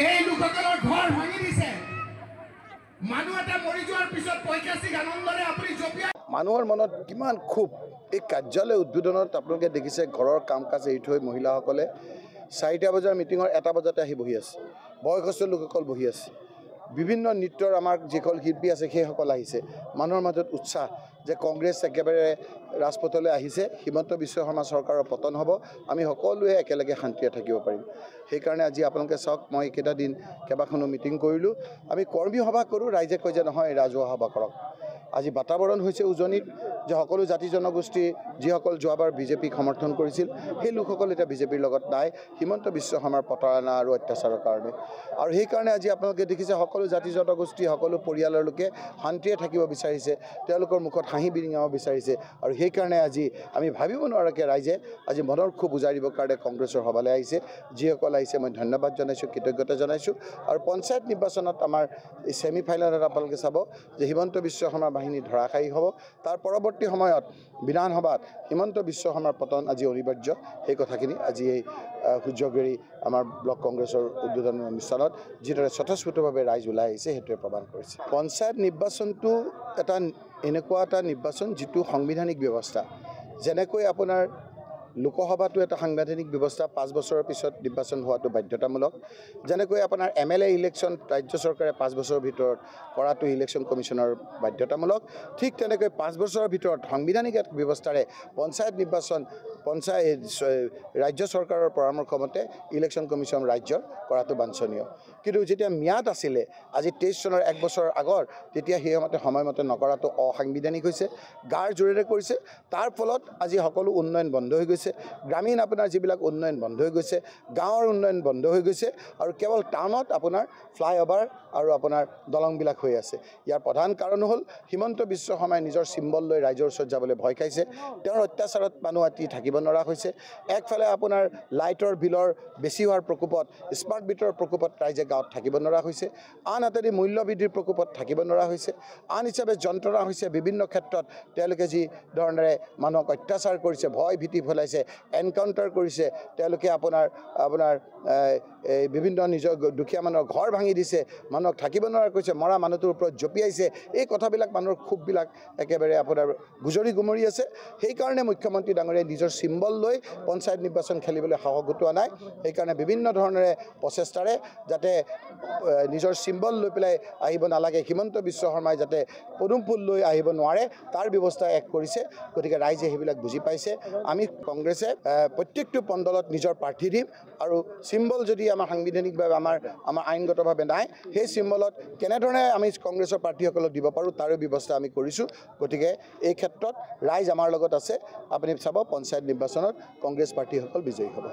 এই লোকসকলৰ ঘৰ ভাঙি দিছে মানুহ এটা মৰি যোৱাৰ পিছত পৈকাচিক আনন্দৰে আপুনি জপিয়াই মানুহৰ মনত কিমান খুব এই কাৰ্যালয় উদ্বোধনত আপোনালোকে দেখিছে ঘৰৰ কাম কাজ এৰি থৈ মহিলাসকলে 4টা বজাৰ মিটিঙৰ 1টা বজাতে আহি বহি আছে বয়সস্থ লোকসকল বহি আছে বিভিন্ন নৃত্যৰ আমাৰ যিসকল শিল্পী আছে সেইসকল আহিছে মানুহৰ মাজত উৎসাহ যে কংগ্ৰেছ একেবাৰে ৰাজপথলৈ আহিছে হিমন্ত বিশ্ব শৰ্মা চৰকাৰৰ পতন হ'ব আমি সকলোৱে একেলগে শান্তিৰে থাকিব পাৰিম সেইকাৰণে আজি আপোনালোকে চাওক মই একেটা দিন কেইবাখনো মিটিং কৰিলোঁ আমি কৰ্মী সভা কৰোঁ ৰাইজে কয় যে নহয় ৰাজহুৱা সভা কৰক আজি বাতাবৰণ হৈছে উজনিত যে সকলো জাতি জনগোষ্ঠী যিসকল যোৱাবাৰ বিজেপিক সমৰ্থন কৰিছিল সেই লোকসকল এতিয়া বিজেপিৰ লগত নাই হিমন্ত বিশ্ব শৰ্মাৰ প্ৰতাৰণা আৰু অত্যাচাৰৰ কাৰণে আৰু সেইকাৰণে আজি আপোনালোকে দেখিছে সকলো জাতি জনগোষ্ঠী সকলো পৰিয়ালৰ লোকে শান্তিৰে থাকিব বিচাৰিছে তেওঁলোকৰ মুখত হাঁহি বিৰিঙাব বিচাৰিছে আৰু সেইকাৰণে আজি আমি ভাবিব নোৱাৰাকৈ ৰাইজে আজি মনৰ খুব উজাৰিবৰ কাৰণে কংগ্ৰেছৰ সভালৈ আহিছে যিসকল আহিছে মই ধন্যবাদ জনাইছোঁ কৃতজ্ঞতা জনাইছোঁ আৰু পঞ্চায়ত নিৰ্বাচনত আমাৰ এই ছেমি ফাইনেলত আপোনালোকে চাব যে হিমন্ত বিশ্ব শৰ্মাৰ বাহিনী ধৰাশায়ী হ'ব তাৰ পৰৱৰ্তী সময়ত বিধানসভাত হিমন্ত বিশ্ব শৰ্মাৰ পতন আজি অনিবাৰ্য সেই কথাখিনি আজি এই সূৰ্যগিৰি আমাৰ ব্লক কংগ্ৰেছৰ উদ্বোধনী অনুষ্ঠানত যিদৰে স্বতঃস্ফূৰ্তভাৱে ৰাইজ ওলাই আহিছে সেইটোৱে প্ৰমাণ কৰিছে পঞ্চায়ত নিৰ্বাচনটো এটা এনেকুৱা এটা নিৰ্বাচন যিটো সাংবিধানিক ব্যৱস্থা যেনেকৈ আপোনাৰ লোকসভাটো এটা সাংবিধানিক ব্যৱস্থা 5 বছৰৰ পিছত নিৰ্বাচন হোৱাটো বাধ্যতামূলক যেনেকৈ আপোনাৰ MLA ইলেকশ্যন ৰাজ্য চৰকাৰে 5 বছৰৰ ভিতৰত কৰাটো ইলেকশ্যন কমিশ্যনৰ বাধ্যতামূলক ঠিক তেনেকৈ 5 বছৰৰ ভিতৰত সাংবিধানিক এক ব্যৱস্থাৰে পঞ্চায়ত নিৰ্বাচন ৰাজ্য চৰকাৰৰ পৰামৰ্শ মতে ইলেকশ্যন কমিশ্যন ৰাজ্যৰ কৰাটো বাঞ্ছনীয় কিন্তু যেতিয়া ম্যাদ আছিলে আজি 23 চনৰ 1 বছৰ আগৰ তেতিয়া সেইমতে সময়মতে নকৰাটো অসাংবিধানিক হৈছে গাৰ জোৰেৰে কৰিছে তাৰ ফলত আজি সকলো উন্নয়ন বন্ধ হৈ গৈছে গ্ৰামীণ আপোনাৰ যিবিলাক উন্নয়ন বন্ধ হৈ গৈছে গাঁৱৰ উন্নয়ন বন্ধ হৈ গৈছে আৰু কেৱল টাউনত আপোনাৰ ফ্লাইঅভাৰ আৰু আপোনাৰ দলংবিলাক হৈ আছে ইয়াৰ প্ৰধান কাৰণ হ'ল হিমন্ত বিশ্ব শৰ্মাই নিজৰ চিম্বল লৈ ৰাইজৰ ওচৰত যাবলৈ ভয় খাইছে তেওঁৰ অত্যাচাৰত মানুহ আতি থাকিব নোৱাৰা হৈছে একফালে আপোনাৰ লাইটৰ বিলৰ বেছি হোৱাৰ প্ৰকোপত স্মাৰ্ট মিটাৰৰ প্ৰকোপত ৰাইজে গাঁৱত থাকিব নোৱাৰা হৈছে আনহাতে মূল্য বৃদ্ধিৰ প্ৰকোপত থাকিব নোৱাৰা হৈছে আন হিচাপে যন্ত্ৰণা হৈছে বিভিন্ন ক্ষেত্ৰত তেওঁলোকে যি ধৰণেৰে মানুহক অত্যাচাৰ কৰিছে ভয় ভীতি ফলাইছে এনকাউণ্টাৰ কৰিছে তেওঁলোকে আপোনাৰ বিভিন্ন নিজৰ দুখীয়া মানুহৰ ঘৰ ভাঙি দিছে মানুহক থাকিব নোৱাৰা কৰিছে মৰা মানুহটোৰ ওপৰত জঁপিয়াইছে এই কথাবিলাক মানুহৰ ক্ষোভবিলাক একেবাৰে আপোনাৰ গুজৰি গুমৰি আছে সেইকাৰণে মুখ্যমন্ত্ৰী ডাঙৰীয়াই নিজৰ চিম্বল লৈ পঞ্চায়ত নিৰ্বাচন খেলিবলৈ সাহস গোটোৱা নাই সেইকাৰণে বিভিন্ন ধৰণেৰে প্ৰচেষ্টাৰে যাতে নিজৰ চিম্বল লৈ পেলাই আহিব নালাগে হিমন্ত বিশ্ব শৰ্মাই যাতে পদুম ফুল লৈ আহিব নোৱাৰে তাৰ ব্যৱস্থা এক কৰিছে গতিকে ৰাইজে সেইবিলাক বুজি পাইছে আমি কংগ্ৰেছে প্ৰত্যেকটো পণ্ডলত নিজৰ প্ৰাৰ্থী দিম আৰু চিম্বল যদি আমাৰ সাংবিধানিকভাৱে আমাৰ আইনগতভাৱে নাই সেই চিম্বলত কেনেধৰণে আমি কংগ্ৰেছৰ প্ৰাৰ্থীসকলক দিব পাৰোঁ তাৰো ব্যৱস্থা আমি কৰিছোঁ গতিকে এই ক্ষেত্ৰত ৰাইজ আমাৰ লগত আছে আপুনি চাব পঞ্চায়ত নিৰ্বাচনত কংগ্ৰেছ প্ৰাৰ্থীসকল বিজয়ী হ'ব